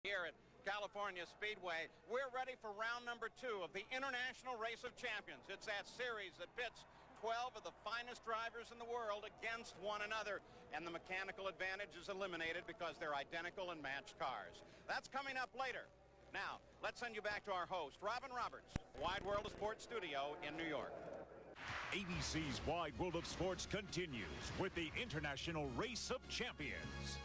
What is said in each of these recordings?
Here at California Speedway, we're ready for round number 2 of the International Race of Champions. It's that series that pits 12 of the finest drivers in the world against one another, and the mechanical advantage is eliminated because they're identical and matched cars. That's coming up later. Now, let's send you back to our host, Robin Roberts, Wide World of Sports Studio in New York. ABC's Wide World of Sports continues with the International Race of Champions.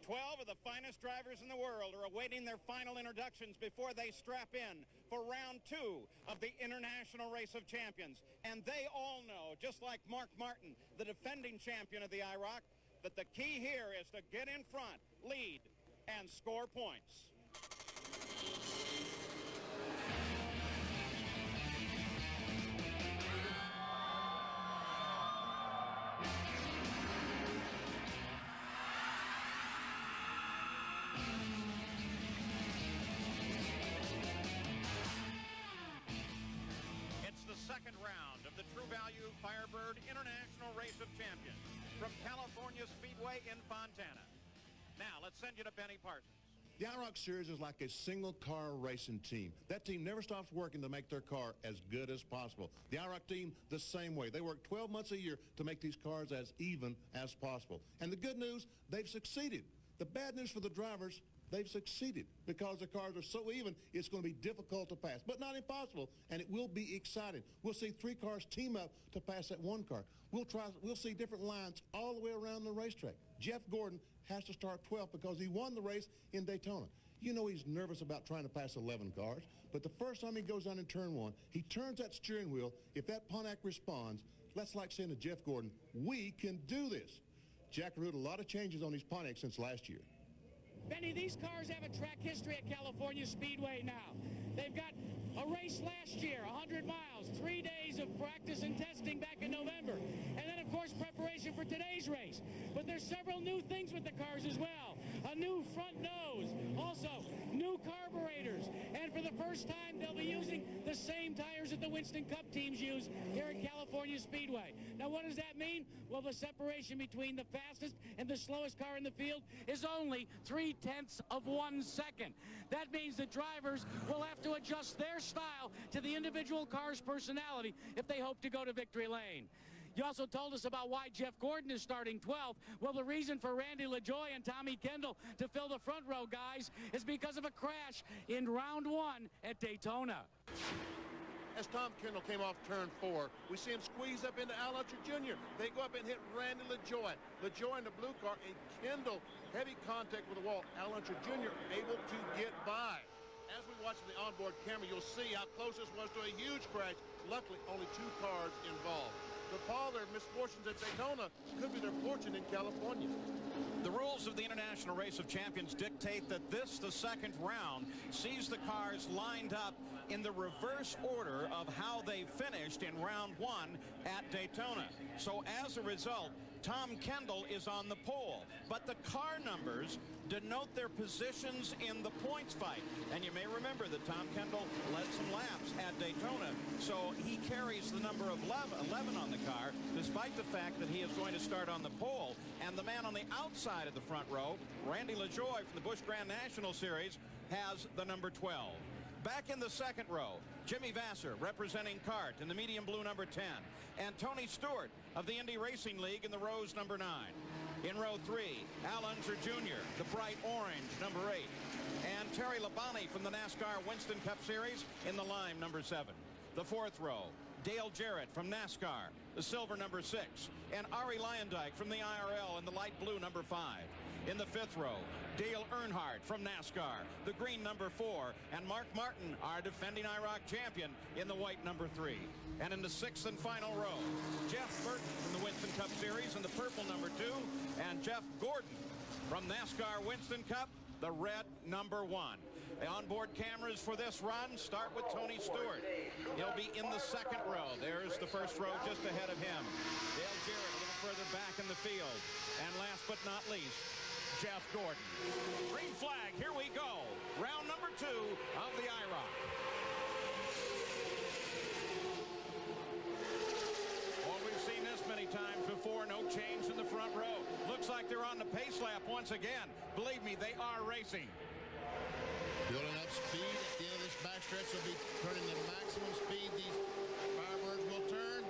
12 of the finest drivers in the world are awaiting their final introductions before they strap in for round 2 of the International Race of Champions. And they all know, just like Mark Martin, the defending champion of the IROC, that the key here is to get in front, lead, and score points. The second round of the True Value Firebird International Race of Champions from California Speedway in Fontana. Now, let's send you to Benny Parsons. The IROC Series is like a single-car racing team. That team never stops working to make their car as good as possible. The IROC team, the same way. They work 12 months a year to make these cars as even as possible. And the good news, they've succeeded. The bad news for the drivers, they've succeeded. Because the cars are so even, it's going to be difficult to pass. But not impossible, and it will be exciting. We'll see 3 cars team up to pass that 1 car. We'll see different lines all the way around the racetrack. Jeff Gordon has to start 12th because he won the race in Daytona. You know he's nervous about trying to pass 11 cars, but the first time he goes down in turn 1, he turns that steering wheel. If that Pontiac responds, that's like saying to Jeff Gordon, we can do this. Jack wrote a lot of changes on these Pontiacs since last year. Benny, these cars have a track history at California Speedway now. They've got a race last year, 100 miles, 3 days of practice and testing back in November. And then, of course, preparation for today's race. But there's several new things with the cars as well. A new front nose, also new carburetors. And for the first time, they'll be using the same tires that the Winston Cup teams use here at California Speedway. Now, what does that mean? Well, the separation between the fastest and the slowest car in the field is only 0.3 of 1 second. That means that drivers will have to adjust their style to the individual car's personality if they hope to go to victory lane. You also told us about why Jeff Gordon is starting 12th. Well, the reason for Randy LaJoie and Tommy Kendall to fill the front row, guys, is because of a crash in round 1 at Daytona. As Tom Kendall came off turn 4, we see him squeeze up into Al Unser Jr. They go up and hit Randy LaJoie. LaJoie in the blue car, and Kendall, heavy contact with the wall. Al Unser Jr. able to get by. As we watch the onboard camera, you'll see how close this was to a huge crash. Luckily, only 2 cars involved. But Paul, their misfortunes at Daytona could be their fortune in California. The rules of the International Race of Champions dictate that this, the second round, sees the cars lined up in the reverse order of how they finished in round 1 at Daytona. So as a result, Tom Kendall is on the pole, but the car numbers denote their positions in the points fight. And you may remember that Tom Kendall led some laps at Daytona, so he carries the number of 11 on the car, despite the fact that he is going to start on the pole. And the man on the outside of the front row, Randy LaJoie from the Busch Grand National Series, has the number 12. Back in the second row, Jimmy Vasser representing CART in the medium blue number 10, and Tony Stewart of the Indy Racing League in the rose number 9. In row 3, Al Unser Jr., the bright orange number 8, and Terry Labonte from the NASCAR Winston Cup Series in the lime number 7. The fourth row, Dale Jarrett from NASCAR, the silver number 6, and Ari Luyendyk from the IRL in the light blue number 5. In the fifth row, Dale Earnhardt from NASCAR, the green number 4, and Mark Martin, our defending IROC champion, in the white number 3. And in the sixth and final row, Jeff Burton from the Winston Cup Series in the purple number 2, and Jeff Gordon from NASCAR Winston Cup, the red number 1. The onboard cameras for this run start with Tony Stewart. He'll be in the second row. There's the first row just ahead of him. Dale Jarrett a little further back in the field. And last but not least, Jeff Gordon. Green flag, here we go. Round number 2 of the IROC. Well, we've seen this many times before. No change in the front row. Looks like they're on the pace lap once once again. Believe me, they are racing. Building up speed at the end of this backstretch. They'll be turning the maximum speed these Firebirds will turn.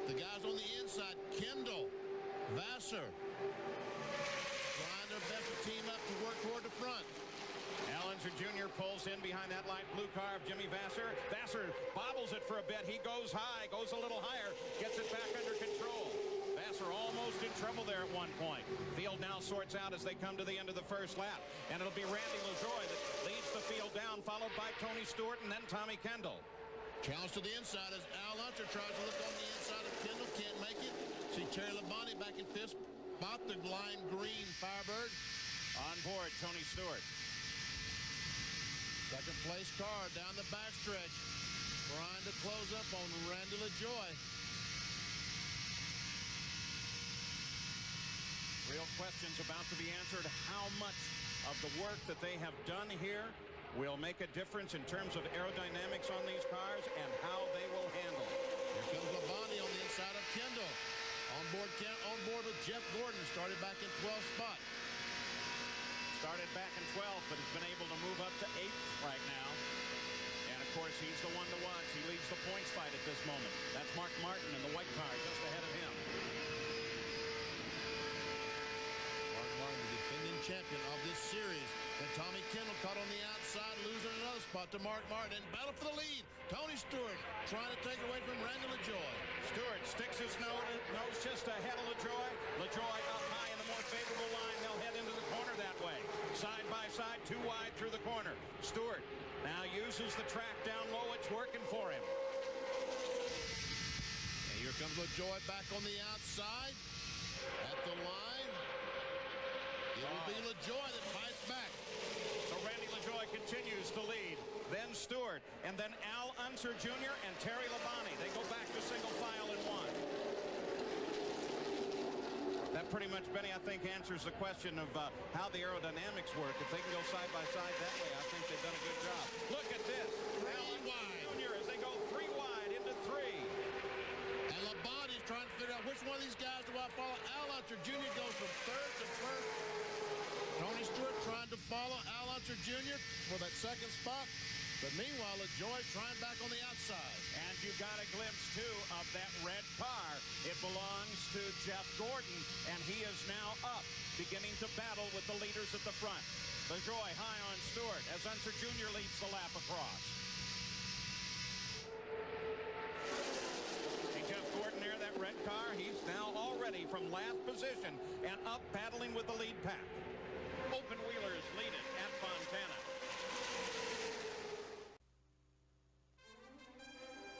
The guys on the inside, Kendall, Vassar, trying their best to team up to work toward the front. Al Unser Jr. pulls in behind that light blue car of Jimmy Vassar. Vassar bobbles it for a bit. He goes high, goes a little higher, gets it back under control. Vassar almost in trouble there at one point. Field now sorts out as they come to the end of the first lap. And it'll be Randy LaJoie that leads the field down, followed by Tony Stewart and then Tommy Kendall. Challenge to the inside as Al Unser tries to look on the inside of Kendall. Can't make it. See Terry Labonte back in fifth spot. The lime green Firebird. On board, Tony Stewart. Second place car down the backstretch. Trying to close up on Randy LaJoie. Real questions about to be answered. How much of the work that they have done here will make a difference in terms of aerodynamics on these cars and how they will handle it. Here comes Labonte on the inside of Kendall. On board with Jeff Gordon. Started back in 12th spot. Started back in 12th, but has been able to move up to 8th right now. And, of course, he's the one to watch. He leads the points fight at this moment. That's Mark Martin in the white car just ahead of him. Mark Martin, the defending champion of this series. And Tommy Kendall caught on the outside, losing another spot to Mark Martin. And battle for the lead. Tony Stewart trying to take it away from Randy LaJoie. Stewart sticks his nose just ahead of LaJoie. LaJoie up high in the more favorable line. They'll head into the corner that way. Side by side, too wide through the corner. Stewart now uses the track down low. It's working for him. And here comes LaJoie back on the outside. At the line. It will be LaJoie that fights back. So Randy LaJoie continues to lead. Then Stewart. And then Al Unser Jr. and Terry Labonte. They go back to single file in one. That pretty much, Benny, I think answers the question of how the aerodynamics work. If they can go side by side that way, I think they've done a good job. Look at this. Al Unser Jr. as they go 3 wide into 3. And Labonte's trying to figure out which one of these guys do I follow. Al Unser Jr. goes from 3rd to 1st. Tony Stewart trying to follow Al Unser Jr. for that 2nd spot. But meanwhile, LaJoie's trying back on the outside. And you got a glimpse, too, of that red car. It belongs to Jeff Gordon, and he is now up, beginning to battle with the leaders at the front. LaJoie high on Stewart as Unser Jr. leads the lap across. See Jeff Gordon there, that red car. He's now already from last position and up battling with the lead pack. Open wheelers lead it at Fontana.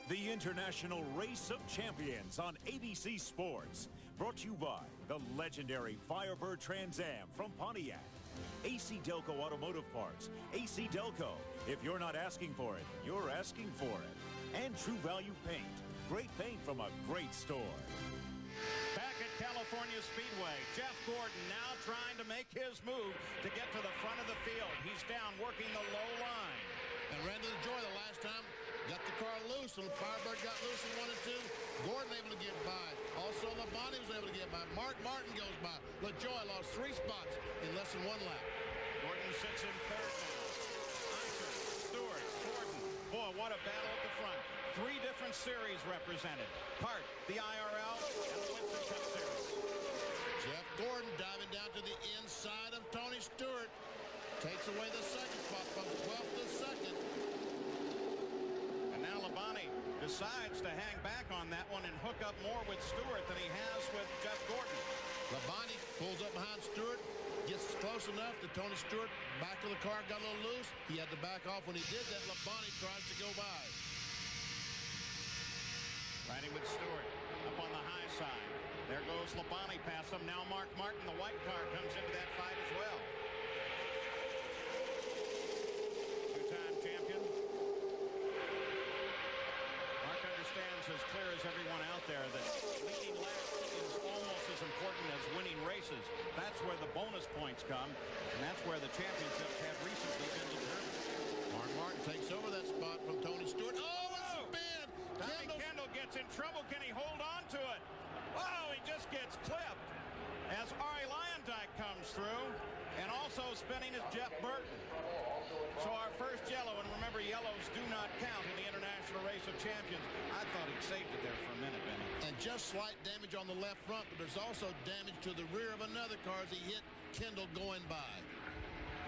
The International Race of Champions on ABC Sports. Brought to you by the legendary Firebird Trans Am from Pontiac. AC Delco Automotive Parts. AC Delco. If you're not asking for it, you're asking for it. And True Value Paint. Great paint from a great store. Back at California Speedway, Jeff Gordon now trying to make his move to get to the front of the field. He's down working the low line. And Randy LaJoie the last time got the car loose, and Firebird got loose in 1 and 2. Gordon able to get by. Also, Labonte was able to get by. Mark Martin goes by. LaJoie lost 3 spots in less than 1 lap. Gordon sits in 3rd now. Unser, Stewart, Gordon. Boy, what a battle at the front. 3 different series represented. Part, the IRL, and the Winston Cup Series. Jeff Gordon diving down to the inside of Tony Stewart. Takes away the 2nd spot from 12th to 2nd. Now Labonte decides to hang back on that one and hook up more with Stewart than he has with Jeff Gordon. Labonte pulls up behind Stewart, gets close enough to Tony Stewart. Back of the car got a little loose. He had to back off. When he did that, Labonte tries to go by. Riding with Stewart up on the high side. There goes Labonte past him. Now Mark Martin, the white car, comes into that fight as well. Two-time champion. Stands as clear as everyone out there that leading laps is almost as important as winning races. That's where the bonus points come, and that's where the championships have recently been determined. Mark Martin takes over that spot from Tony Stewart. Oh, it's a spin! Tommy Kendall gets in trouble. Can he hold on to it? Oh, he just gets clipped as Ari Lyondike comes through. spinning is Jeff Burton. So our first yellow, and remember, yellows do not count in the International Race of Champions. I thought he'd saved it there for a minute, Benny. And just slight damage on the left front, but there's also damage to the rear of another car as he hit Kendall going by.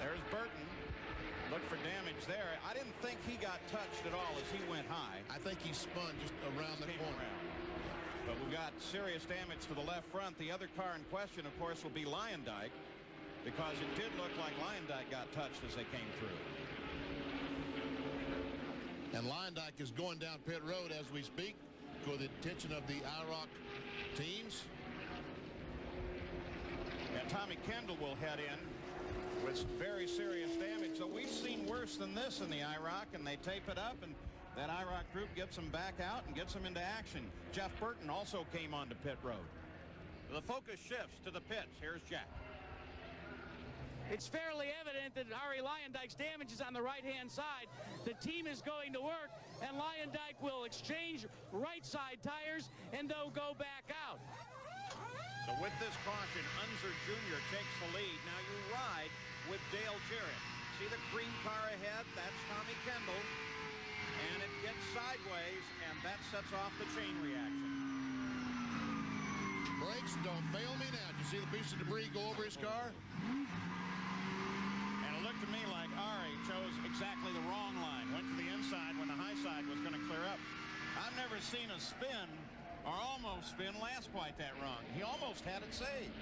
There's Burton. Look for damage there. I didn't think he got touched at all as he went high. I think he spun just around the corner. But we've got serious damage to the left front. The other car in question, of course, will be Lyondike, because it did look like Lyondike got touched as they came through. And Lyondike is going down pit road as we speak for the attention of the IROC teams. And Tommy Kendall will head in with some very serious damage. So we've seen worse than this in the IROC, and they tape it up, and that IROC group gets them back out and gets them into action. Jeff Burton also came onto pit road. The focus shifts to the pits. Here's Jack. It's fairly evident that Arie Lyondike's damage is on the right-hand side. The team is going to work, and Lyondike will exchange right-side tires, and they'll go back out. So with this caution, Unser Jr. takes the lead. Now you ride with Dale Jarrett. See the cream car ahead? That's Tommy Kendall. And it gets sideways, and that sets off the chain reaction. Brakes don't fail me now. Did you see the piece of debris go over his car? And it looked to me like Arie chose exactly the wrong line. Went to the inside when the high side was going to clear up. I've never seen a spin, or almost spin, last quite that wrong. He almost had it saved.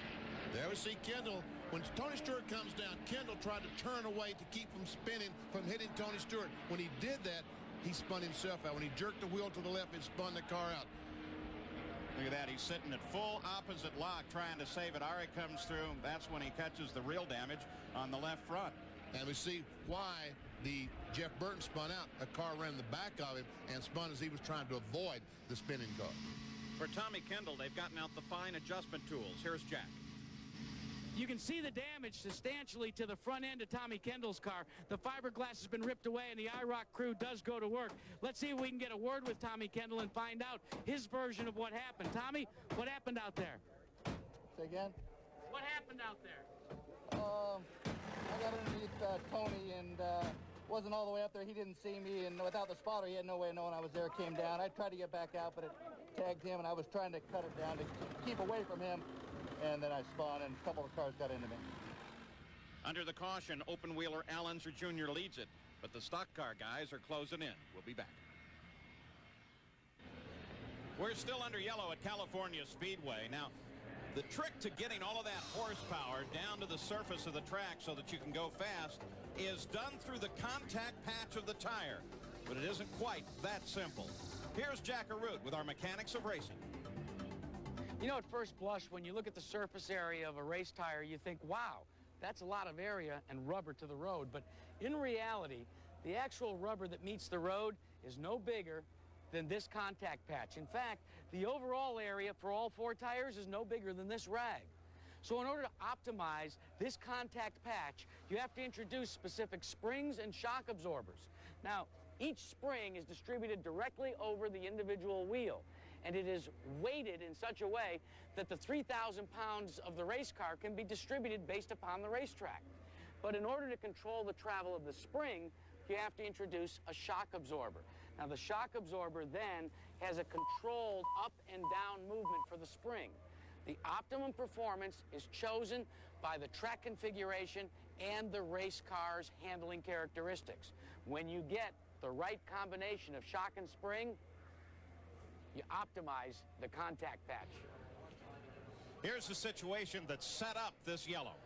There we see Kendall. When Tony Stewart comes down, Kendall tried to turn away to keep from spinning, from hitting Tony Stewart. When he did that, he spun himself out. When he jerked the wheel to the left, it spun the car out. Look at that. He's sitting at full opposite lock trying to save it. Arie comes through. That's when he catches the real damage on the left front. And we see why the Jeff Burton spun out. A car ran the back of him and spun as he was trying to avoid the spinning car. For Tommy Kendall, they've gotten out the fine adjustment tools. Here's Jack. You can see the damage substantially to the front end of Tommy Kendall's car. The fiberglass has been ripped away, and the IROC crew does go to work. Let's see if we can get a word with Tommy Kendall and find out his version of what happened. Tommy, what happened out there? Say again? What happened out there? I got underneath Tony and wasn't all the way up there. He didn't see me, and without the spotter, he had no way of knowing I was there. Came down. I tried to get back out, but it tagged him, and I was trying to cut it down to keep away from him. And then I spun, and a couple of cars got into me. Under the caution, open-wheeler Al Unser Jr. leads it, but the stock car guys are closing in. We'll be back. We're still under yellow at California Speedway. Now, the trick to getting all of that horsepower down to the surface of the track so that you can go fast is done through the contact patch of the tire, but it isn't quite that simple. Here's Jack Arute with our Mechanics of Racing. You know, at first blush, when you look at the surface area of a race tire, you think, wow, that's a lot of area and rubber to the road. But in reality, the actual rubber that meets the road is no bigger than this contact patch. In fact, the overall area for all four tires is no bigger than this rag. So in order to optimize this contact patch, you have to introduce specific springs and shock absorbers. Now, each spring is distributed directly over the individual wheel, and it is weighted in such a way that the 3,000 pounds of the race car can be distributed based upon the racetrack. But in order to control the travel of the spring, you have to introduce a shock absorber. Now, the shock absorber then has a controlled up and down movement for the spring. The optimum performance is chosen by the track configuration and the race car's handling characteristics. When you get the right combination of shock and spring, you optimize the contact patch. Here's the situation that set up this yellow.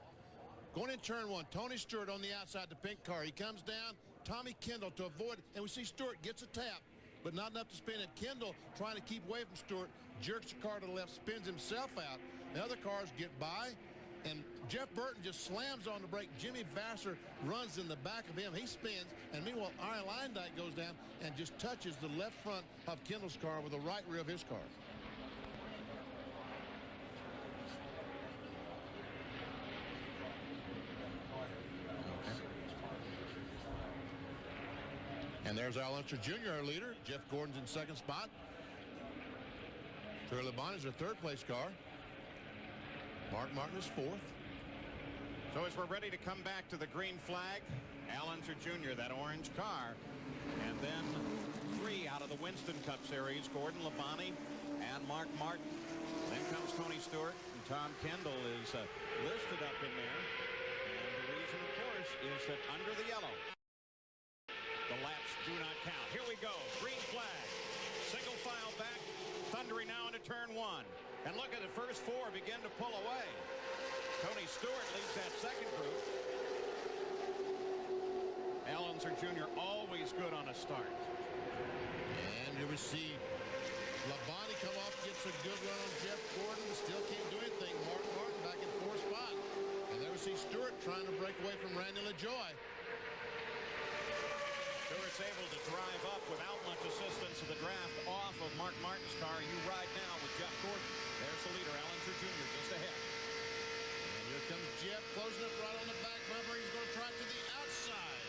Going in turn one, Tony Stewart on the outside, the pink car. He comes down, Tommy Kendall to avoid, and we see Stewart gets a tap, but not enough to spin it. Kendall, trying to keep away from Stewart, jerks the car to the left, spins himself out. The other cars get by, and Jeff Burton just slams on the brake. Jimmy Vassar runs in the back of him. He spins, and meanwhile, Arie Lyondike goes down and just touches the left front of Kendall's car with the right rear of his car. And there's Al Unser Jr., our leader. Jeff Gordon's in second spot. Terry Labonte is our third place car. Mark Martin is fourth. So as we're ready to come back to the green flag, Al Unser Jr., that orange car, and then 3 out of the Winston Cup Series, Gordon Labonte and Mark Martin. Then comes Tony Stewart, and Tom Kendall is listed up in there. And the reason, of course, is that under the yellow, the laps do not count. Here we go, green flag, single file back, thundering now into turn 1. And look at the first 4 begin to pull away. Tony Stewart leads that second group. Al Unser Jr. always good on a start. And here we see Labonte come off, gets a good run on Jeff Gordon, but still can't do anything. Mark Martin back in 4th spot. And there we see Stewart trying to break away from Randy LaJoie. Stewart's able to drive up without much assistance of the draft off of Mark Martin's car. You ride now with Jeff Gordon. There's the leader, Al Unser Jr., just ahead. And here comes Jeff, closing up right on the back bumper. He's going to try to the outside.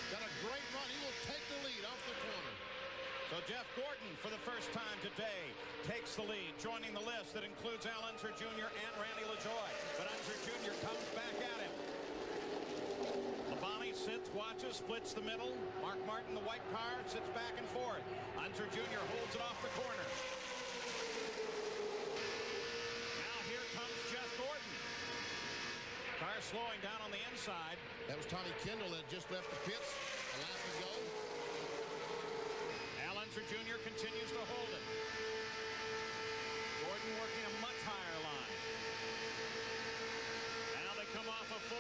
Got a great run. He will take the lead off the corner. So Jeff Gordon, for the first time today, takes the lead, joining the list that includes Al Unser Jr. and Randy LaJoie. But Unser Jr. comes back at him. Labonte sits, watches, splits the middle. Mark Martin, the white car, sits back and forth. Unser Jr. holds it off the corner. Now here comes Jeff Gordon. Car slowing down on the inside. That was Tommy Kendall that just left the pits a lap ago. Al Unser Jr. continues to hold it. Gordon working a much higher line. Now they come off a 4.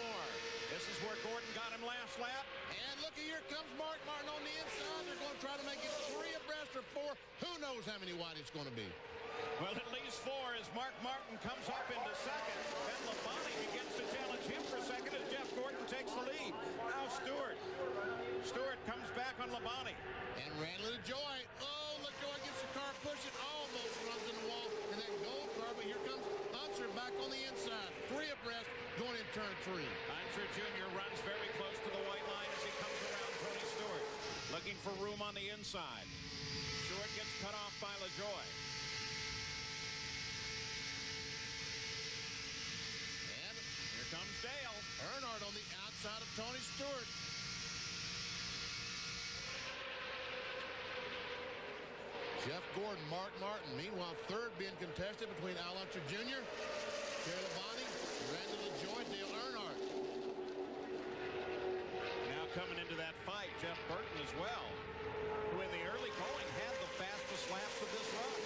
This is where Gordon got him last lap. And look, here comes Mark Martin on the inside. They're going to try to make it 3 abreast or 4. Who knows how many wide it's going to be. Well, at least 4 as Mark Martin comes up into second. Then Labonte begins to challenge him for second as Jeff Gordon takes the lead. Now Stewart. Stewart comes back on Labonte. And Randy LaJoie. Oh, LaJoie gets the car pushing. Almost runs in the wall. And that gold car, but here comes Unser back on the inside. 3 abreast going in turn 3. Unser Jr. runs very close to the white line as he comes around Tony Stewart. Looking for room on the inside. Stewart gets cut off by LaJoie. And here comes Dale. Earnhardt on the outside of Tony Stewart. Jeff Gordon, Mark Martin. Meanwhile, 3rd being contested between Al Unser Jr., Terry Labonte, Randy LaJoie, Dale Earnhardt. Now coming into that fight, Jeff Burton as well, who in the early going had the fastest laps of this run.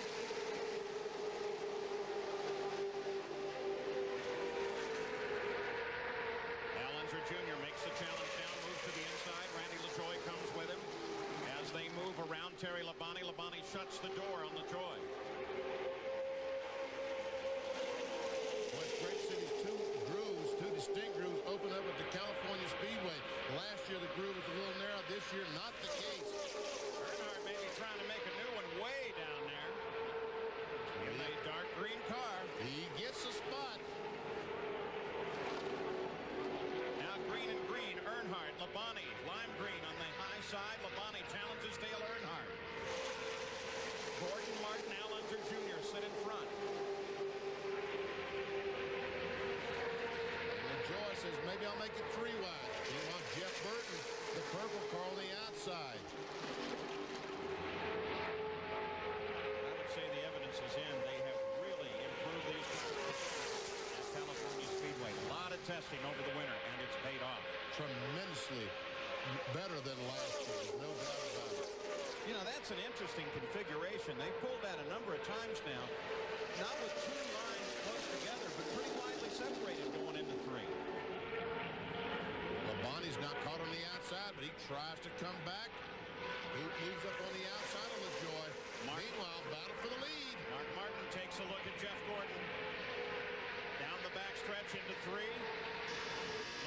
Al Unser Jr. makes the challenge down, moves to the inside. Randy LaJoie comes with him. As they move around Terry Labonte, Labonte shuts the door on LaJoie. Well, it's great to see these 2 grooves, 2 distinct grooves, open up at the California Speedway. Last year, the groove was a little narrow. This year, not the case. Earnhardt may be trying to make a new one way down there. In a dark green car. He gets a spot. Now green and green. Earnhardt, Labonte, lime green on the high side. Labonte challenges Dale Earnhardt. Gordon, Martin, Al Unser Jr. sit in front. LaJoie says, maybe I'll make it 3 wide. Meanwhile, Jeff Burton, the purple car on the outside. I would say the evidence is in. They have really improved these cars at California Speedway. A lot of testing over the winter, and it's paid off. Tremendously better than last year. No doubt about it. You know, that's an interesting configuration. They pulled that a number of times now. Not with 2 lines close together, but pretty widely separated going into 3. Labonte's not caught on the outside, but he tries to come back. He moves up on the outside of LaJoie. Meanwhile, battle for the lead. Mark Martin takes a look at Jeff Gordon. Down the backstretch into 3.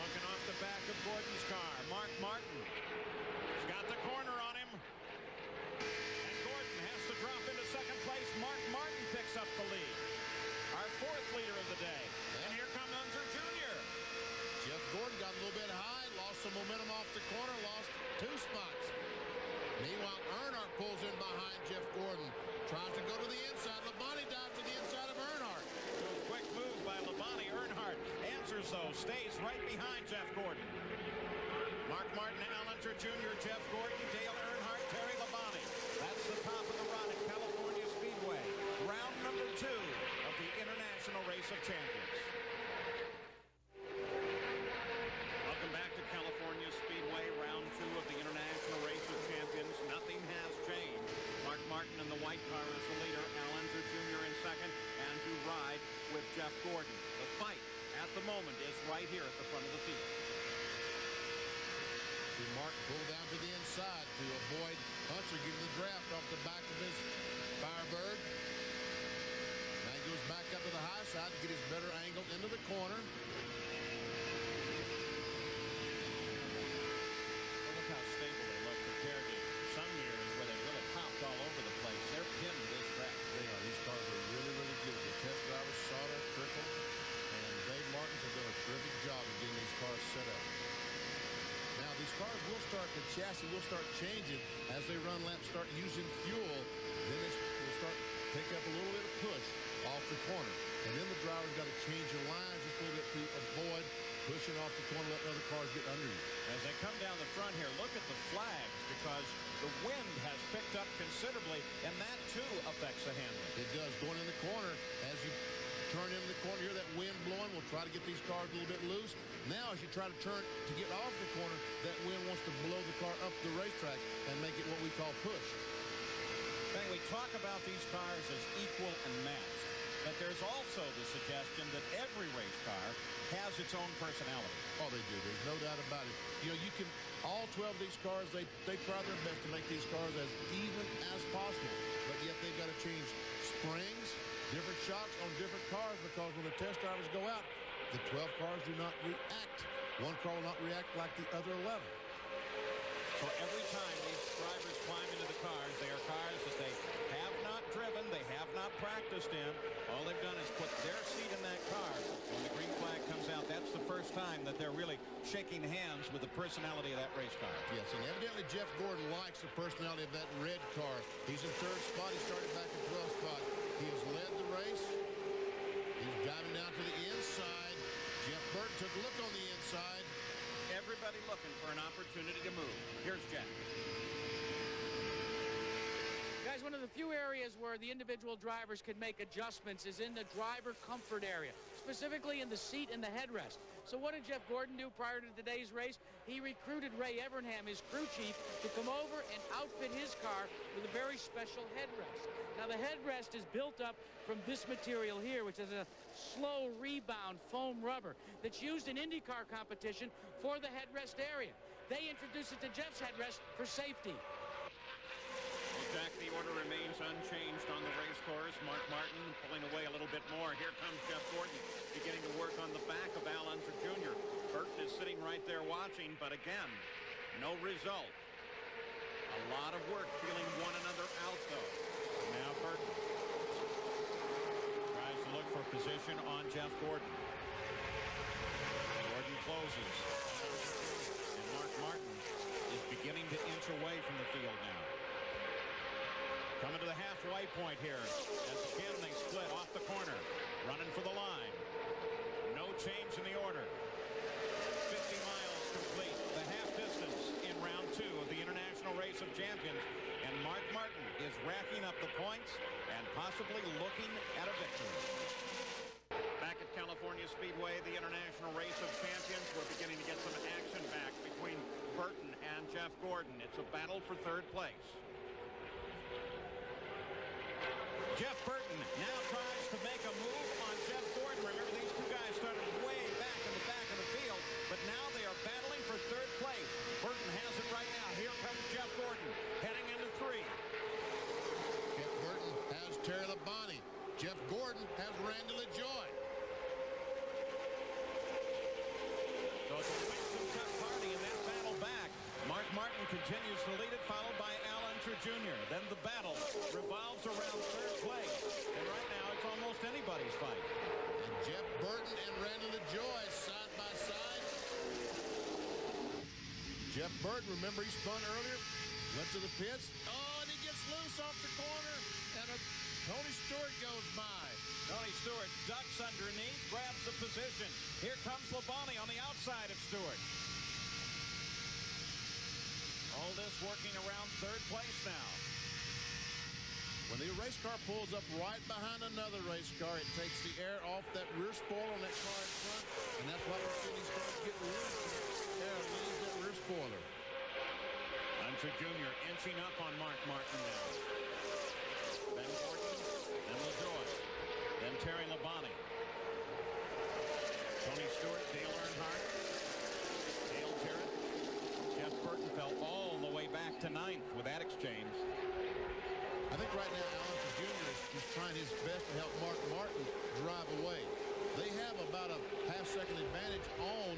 Looking off the back of Gordon's car. Mark Martin. He's got the corner on him. And Gordon has to drop into second place. Mark Martin picks up the lead. Our 4th leader of the day. And here comes Unser Jr. Jeff Gordon got a little bit high, lost some momentum off the corner, lost 2 spots. Meanwhile, Earnhardt pulls in behind Jeff Gordon. Tries to go to the inside. Labonte dives to the inside of Earnhardt. Quick move by Labonte. Earnhardt answers, though, stays right behind Jeff Gordon. Mark Martin, Al Unser Jr., Jeff Gordon, Dale Earnhardt, Terry Labonte. That's the top of the run at California Speedway. Round number 2 of the International Race of Champions. Welcome back to California Speedway, round 2 of the International Race of Champions. Nothing has changed. Mark Martin in the white car is the leader. Al Unser Jr. in second. And to ride with Jeff Gordon. The fight at the moment is right here at the front of the field. See Mark pull down to the inside to avoid Unser getting the draft off the back of his Firebird. Now he goes back up to the high side to get his better angle into the corner. Well, look how stable they look compared to some years where they really popped all over the place. They're pinned this track. They are. These cars are really, really good. The test drivers saw that trickle, and Dave Martins have done a terrific job of getting these cars set up. Now, these cars will start, the chassis will start changing as they run laps, start using fuel. Then it will start pick up a little bit of push off the corner. And then the driver's got to change your line just a little bit to avoid pushing off the corner, letting other cars get under you. As they come down the front here, look at the flags because the wind has picked up considerably, and that too affects the handling. It does. Going in the corner, as you turn into the corner here, that wind blowing will try to get these cars a little bit loose. Now, as you try to turn to get off the corner, that wind wants to blow the car up the racetrack and make it what we call push. Hey, we talk about these cars as equal and matched, but there's also the suggestion that every race car has its own personality. Oh, they do. There's no doubt about it. You know, you can, all 12 of these cars, they try their best to make these cars as even as possible, but yet they've got to change springs, different shocks on different cars, because when the test drivers go out, the 12 cars do not react. One car will not react like the other 11. So every time these drivers climb into the cars, they are cars that they have not driven, they have not practiced in. All they've done is put their seat in that car. When the green flag comes out, that's the first time that they're really shaking hands with the personality of that race car. Yes, and evidently Jeff Gordon likes the personality of that red car. He's in 3rd spot. He started back in 12th spot. He has led the race. He's driving down to the inside. Jeff Burton took a look on the inside. Everybody looking for an opportunity to move. Here's Jack. Guys, one of the few areas where the individual drivers can make adjustments is in the driver comfort area, specifically in the seat and the headrest. So what did Jeff Gordon do prior to today's race? He recruited Ray Evernham, his crew chief, to come over and outfit his car with a very special headrest. Now, the headrest is built up from this material here, which is a slow rebound foam rubber that's used in IndyCar competition for the headrest area. They introduced it to Jeff's headrest for safety. Well, Jack, the order remains unchanged on the race course. Mark Martin pulling away a little bit more. Here comes Jeff Gordon beginning to work on the back of Al Unser Jr. Burton is sitting right there watching, but again, no result. A lot of work feeling one another out, though. Now Burton tries to look for position on Jeff Gordon. Gordon closes. And Mark Martin is beginning to inch away from the field now. Coming to the halfway point here. As again they split off the corner. Running for the line. No change in the order. 50 miles complete. The half distance in round 2 of the International Race of Champions. And Mark Martin is racking up the points and possibly looking at a victory. Back at California Speedway, the International Race of Champions, we're beginning to get some action back between Burton and Jeff Gordon. It's a battle for 3rd place. Jeff Burton now tries to make a move on Jeff Gordon. Remember, these two guys started way back in the back of the field, but now they are battling for 3rd place. Burton has it right now. Here comes Jeff Gordon heading into 3. Jeff Burton has Terry Labonte. Jeff Gordon has Randy LaJoy. So it's a tough party in that battle back. Mark Martin continues to lead it, followed by Al Unser Jr. Then the battle revolves around 3rd place. And right now, it's almost anybody's fight. And Jeff Burton and Randy LaJoy side by side. Jeff Burton, remember he spun earlier? Went to the pits. Oh, and he gets loose off the corner. And Tony Stewart goes by. Tony Stewart ducks underneath, grabs the position. Here comes Labonte on the outside of Stewart. All this working around third place now. When the race car pulls up right behind another race car, it takes the air off that rear spoiler on that car in front, and that's why we're seeing these cars get loose. Air leaves that rear spoiler. Unser Jr. inching up on Mark Martin now. Then Gordon, then LaJoie, then Terry Labonte. Tony Stewart, Dale Earnhardt, Dale Jarrett. Jeff Burton fell all the way back to 9th with that exchange. I think right now Allen Jr. is trying his best to help Mark Martin drive away. They have about a half-second advantage on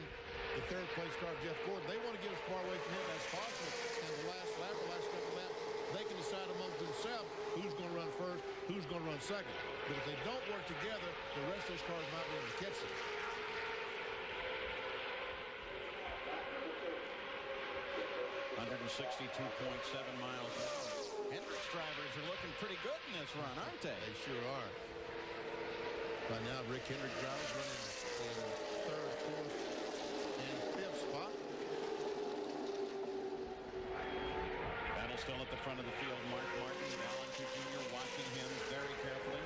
the third-place car of Jeff Gordon. They want to get as far away from him as possible. And the last lap, the last couple of laps, they can decide amongst themselves who's going to run first, who's going to run second. But if they don't work together, the rest of those cars might be able to catch them. .7 miles an hour. Hendricks drivers are looking pretty good in this run, aren't they? They sure are. Right now, Rick Hendricks drivers running in third, fourth, and fifth spot. Battle still at the front of the field. Mark Martin, Allen Jr. watching him very carefully.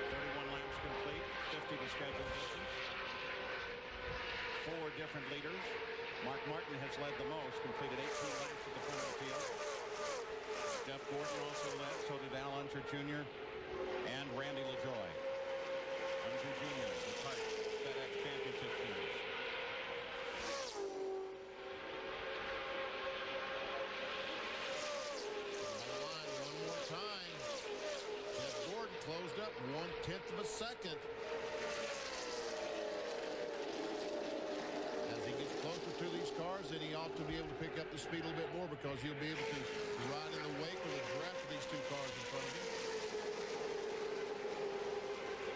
31 laps complete, 50 to schedule distance. 4 different leaders. Mark Martin has led the most, completed 18 laps at the front of the field. Jeff Gordon also led, so did Al Unser Jr. and Randy LaJoie. Unser Jr. the part FedEx Championship Series. On the line one more time. Jeff Gordon closed up 1/10 of a second. Closer to these cars, then he ought to be able to pick up the speed a little bit more because he'll be able to ride in the wake or the draft of these 2 cars in front of him.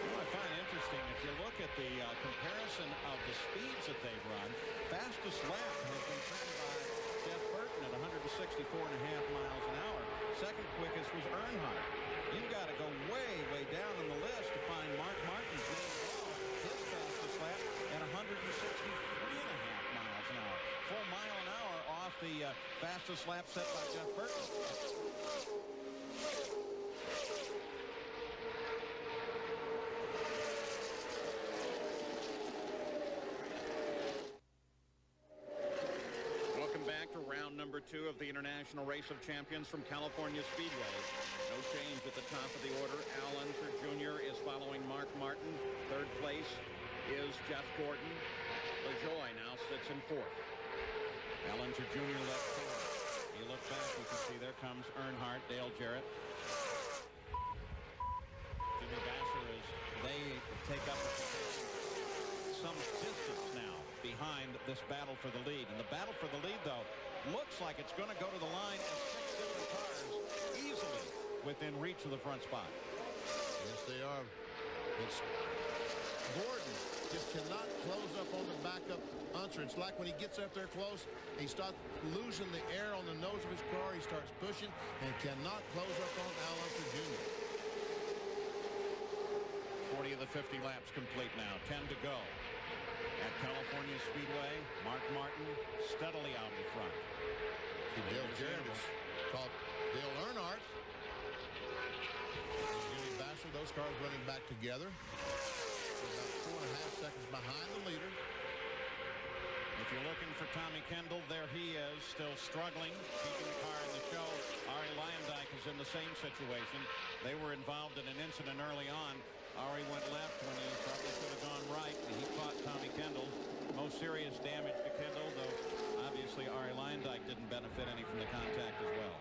Well, I find interesting, if you look at the comparison of the speeds that they've run, fastest lap has been driven by Jeff Burton at 164.5 miles an hour. Second quickest was Earnhardt. You've got to go way, way down on the list to find Mark Martin's name at all. His fastest lap at 163.5 miles an hour. Full mile an hour off the fastest lap set by Jeff Burton. Welcome back to round number 2 of the International Race of Champions from California Speedway. No change at the top of the order. Al Unser Jr. is following Mark Martin. Third place is Jeff Gordon. LaJoie now sits in 4th. Al Unser Jr. left 4th. You look back, you can see there comes Earnhardt, Dale Jarrett. Jimmy Vasser as they take up some distance now behind this battle for the lead. And the battle for the lead, though, looks like it's going to go to the line as 6 different cars easily within reach of the front spot. Yes, they are. It's Gordon just cannot close up on the backup Unser. It's like when he gets up there close, he starts losing the air on the nose of his car. He starts pushing and cannot close up on Al Unser Jr. 40 of the 50 laps complete now. 10 to go. At California Speedway, Mark Martin steadily out in front. Dale Jarrett is called Dale Earnhardt. Jimmy Vasser, those cars running back together. About 4.5 seconds behind the leader. If you're looking for Tommy Kendall, there he is, still struggling, keeping the car in the show. Ari Leyendyk is in the same situation. They were involved in an incident early on. Ari went left when he probably should have gone right, and he caught Tommy Kendall. Most serious damage to Kendall, though obviously Ari Leyendyk didn't benefit any from the contact as well.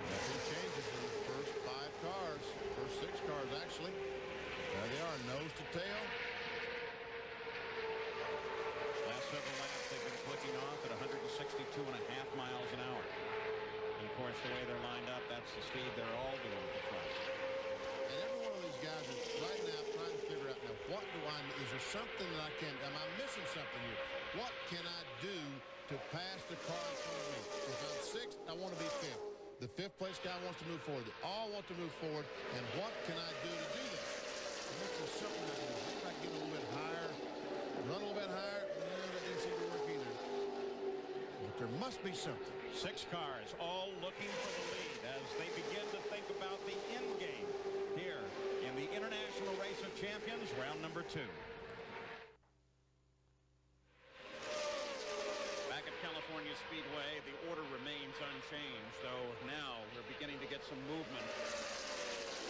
Two changes in the first 5 cars, first 6 cars actually. There they are, nose to tail. Last several laps they've been clicking off at 162.5 miles an hour. And of course, the way they're lined up, that's the speed they're all doing at the front. And every one of these guys is right now trying to figure out, now what do I, is there something that I can, am I missing something here? What can I do to pass the car in front of me? If I'm 6th, I want to be 5th. The fifth-place guy wants to move forward. They all want to move forward. And what can I do to do that? This is something I can do. See if I can get a little bit higher. Run a little bit higher. No, that didn't seem to work either. But there must be something. 6 cars all looking for the lead as they begin to think about the end game here in the International Race of Champions, round number 2. Back at California Speedway, the order remains unchanged, though now we're beginning to get some movement.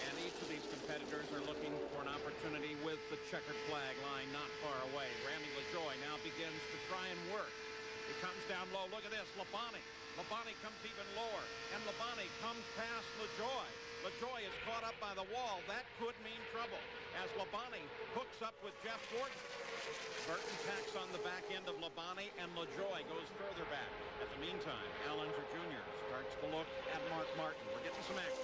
And each of these competitors are looking for an opportunity with the checkered flag line not far away. Randy LaJoie now begins to try and work. He comes down low. Look at this, Labonte. Labonte comes even lower, and Labonte comes past LaJoie. LaJoie is caught up by the wall. That could mean trouble as Labonte hooks up with Jeff Gordon. Burton tacks on the back end of Labonte, and LaJoie goes further back. At the meantime, Al Unser Jr. starts to look at Mark Martin. We're getting some action.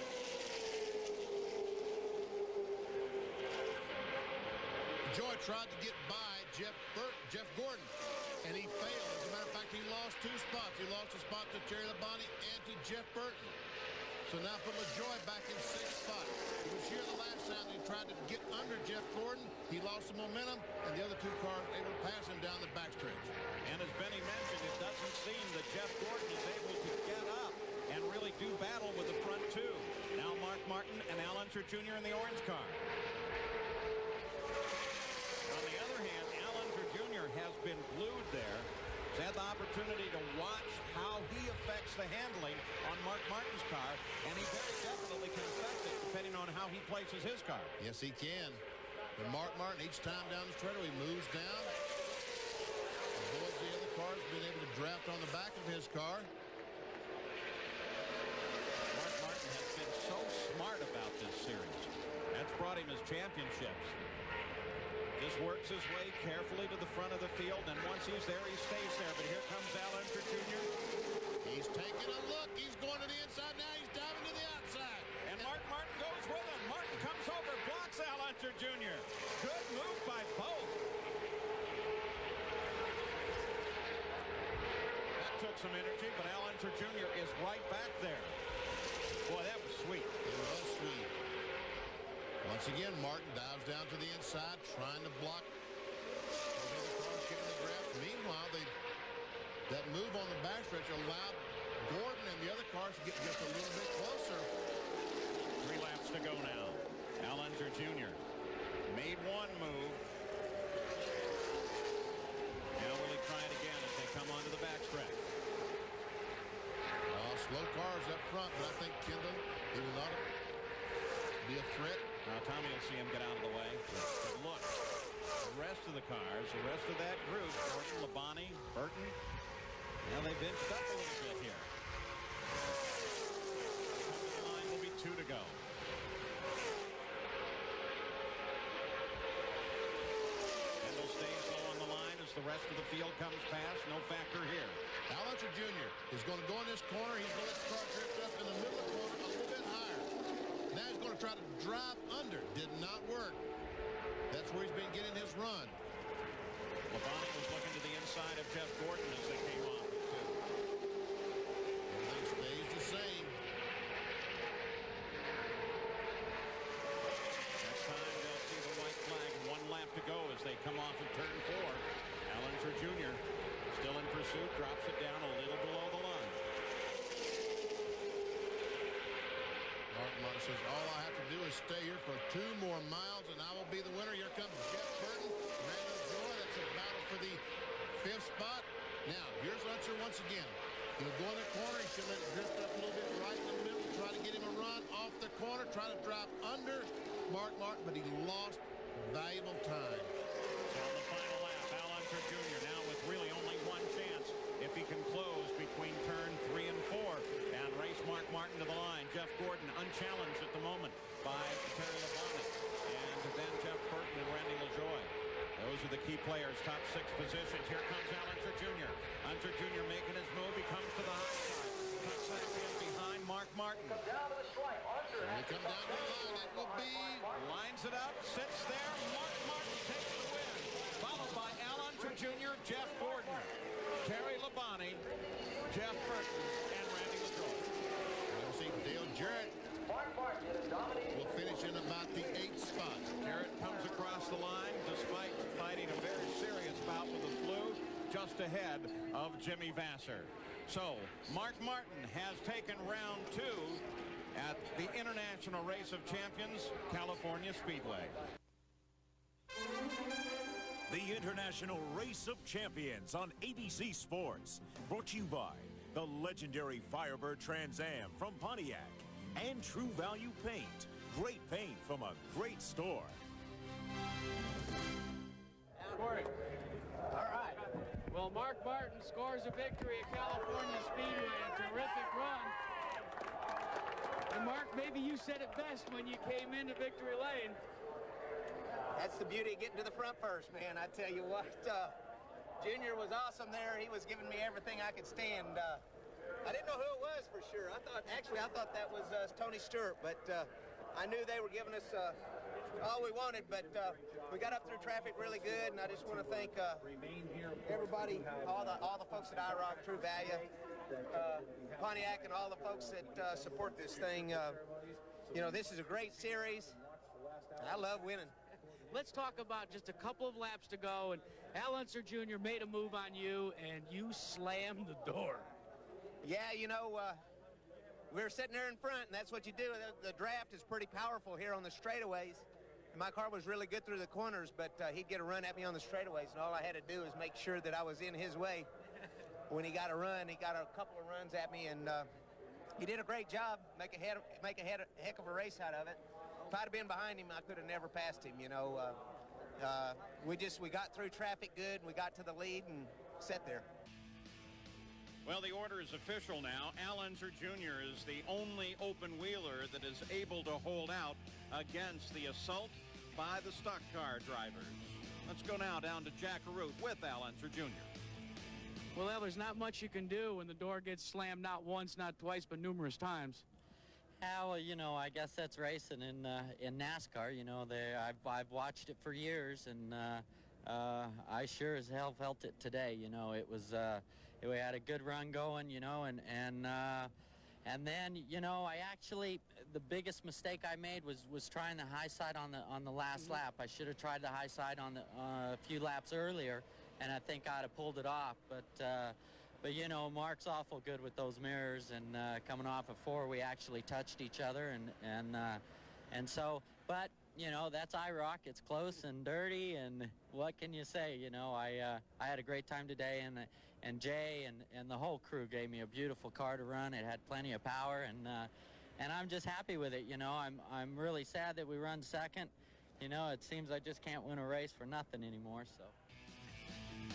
LaJoie tried to get by Jeff Gordon, and he failed. As a matter of fact, he lost 2 spots. He lost a spot to Terry Labonte and to Jeff Burton. So now put LaJoie back in 6th spot. It was here the last time he tried to get under Jeff Gordon. He lost some momentum, and the other 2 cars were able to pass him down the backstretch. And as Benny mentioned, it doesn't seem that Jeff Gordon is able to get up and really do battle with the front 2. Now Mark Martin and Al Unser Jr. in the orange car. On the other hand, Al Unser Jr. has been glued there. He's had the opportunity to watch how he affects the handling on Mark Martin's car, and he very definitely can affect it depending on how he places his car. Yes, he can. And Mark Martin, each time down the straightaway, moves down. Avoids the other cars, being able to draft on the back of his car. Mark Martin has been so smart about this series. That's brought him his championships. Just works his way carefully to the front of the field, and once he's there, he stays there. But here comes Al Unser Jr. He's taking a look. He's going to the inside now. He's diving to the outside. And Mark Martin goes with him. Martin comes over, blocks Al Unser Jr. Good move by both. That took some energy, but Al Unser Jr. is right back there. Boy, that was sweet. It was sweet. Once again, Martin dives down to the inside, trying to block those other cars getting the draft. Meanwhile, that move on the backstretch allowed Gordon and the other cars to get just a little bit closer. 3 laps to go now. Al Unser Jr. made one move. Now will he try it again as they come onto the backstretch? Slow cars up front, but I think Kendall, he will not be a threat. Now Tommy will see him get out of the way. But look, the rest of the cars, the rest of that group, Gordon, Labonte, Burton, now they've inched up a little bit here. The line will be 2 to go. Kendall stays low on the line as the rest of the field comes past. No factor here. Al Unser Jr. is going to go in this corner. He's going to let the car drift up in the middle of the corner a little bit higher. Now he's going to try to drive under. Did not work. That's where he's been getting his run. Labonte was looking to the inside of Jeff Gordon as they came off. Everything stays the same. Next time they'll see the white flag. 1 lap to go as they come off of turn 4. Al Unser Jr. still in pursuit, drops it down a little below the line. Mark Martin says, all I have to do is stay here for 2 more miles, and I will be the winner. Here comes Jeff Burton. Randy LaJoie. That's a battle for the 5th spot. Now, here's Unser once again. He'll go in the corner. He should let it drift up a little bit right in the middle. Try to get him a run off the corner. Try to drive under Mark Martin, but he lost valuable time. So on the final lap, Al Unser Jr. now with really only 1 chance if he can close between turn 3 and 4 and race Mark Martin to the line. Jeff Gordon unchallenged at the moment by Terry Labonte. And then Jeff Burton and Randy LaJoie. Those are the key players, top 6 positions. Here comes Al Unser Jr. Unser Jr. making his move. He comes to the high side. Cuts that in behind Mark Martin. When we come down to the line, it will be... Lines it up, sits there. Mark Martin takes the win. Followed by Al Unser Jr., Jeff Gordon, Terry Labonte, Jeff Burton, and Randy LaJoie. We'll see Jarrett will finish in about the 8th spot. Jarrett comes across the line despite fighting a very serious bout with the flu, just ahead of Jimmy Vasser. So Mark Martin has taken round 2 at the International Race of Champions, California Speedway. The International Race of Champions on ABC Sports. Brought to you by the legendary Firebird Trans Am from Pontiac and True Value Paint. Great paint from a great store. All right. Well, Mark Martin scores a victory at California Speedway. A terrific run. And Mark, maybe you said it best when you came into victory lane. That's the beauty of getting to the front first, man. I tell you what, Junior was awesome there. He was giving me everything I could stand. I didn't know who it was for sure. I thought that was Tony Stewart, but I knew they were giving us all we wanted, but we got up through traffic really good, and I just want to thank everybody, all the folks at IROC, True Value, Pontiac, and all the folks that support this thing. You know, this is a great series. I love winning. Let's talk about just a couple of laps to go, and Al Unser Jr. made a move on you, and you slammed the door. Yeah, you know, we were sitting there in front, and that's what you do. The draft is pretty powerful here on the straightaways. My car was really good through the corners, but he'd get a run at me on the straightaways, and all I had to do is make sure that I was in his way. When he got a run, he got a couple of runs at me, and he did a great job, make a heck of a race out of it. If I'd have been behind him, I could have never passed him, you know. We got through traffic good, and we got to the lead and sat there. Well, the order is official now. Al Unser Jr. is the only open wheeler that is able to hold out against the assault by the stock car drivers. Let's go now down to Jack Arute with Al Unser Jr. Well, Al, there's not much you can do when the door gets slammed not once, not twice, but numerous times. Well, you know, I guess that's racing in NASCAR. You know, I've watched it for years, and I sure as hell felt it today. You know, it was we had a good run going. You know, and then you know, the biggest mistake I made was trying the high side on the last lap. I should have tried the high side on a few laps earlier, and I think I'd have pulled it off. But you know, Mark's awful good with those mirrors, and coming off of 4, we actually touched each other, and so. But you know, that's IROC. It's close and dirty, and what can you say? You know, I had a great time today, and Jay and the whole crew gave me a beautiful car to run. It had plenty of power, and I'm just happy with it. You know, I'm really sad that we run second. You know, it seems I just can't win a race for nothing anymore. So.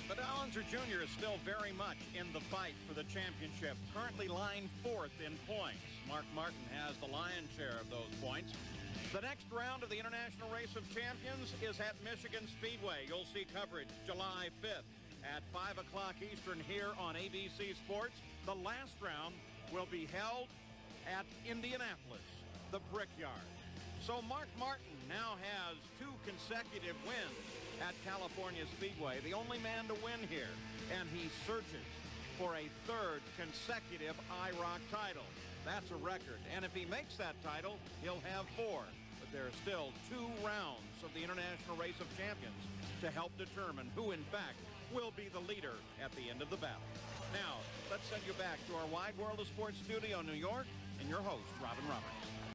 But Al Unser Jr. is still very much in the fight for the championship, currently lying 4th in points. Mark Martin has the lion's share of those points. The next round of the International Race of Champions is at Michigan Speedway. You'll see coverage July 5th at 5 o'clock Eastern here on ABC Sports. The last round will be held at Indianapolis, the Brickyard. So Mark Martin now has 2 consecutive wins at California Speedway, the only man to win here, and he searches for a 3rd consecutive IROC title. That's a record, and if he makes that title, he'll have 4. But there are still 2 rounds of the International Race of Champions to help determine who, in fact, will be the leader at the end of the battle. Now, let's send you back to our Wide World of Sports studio in New York and your host, Robin Roberts.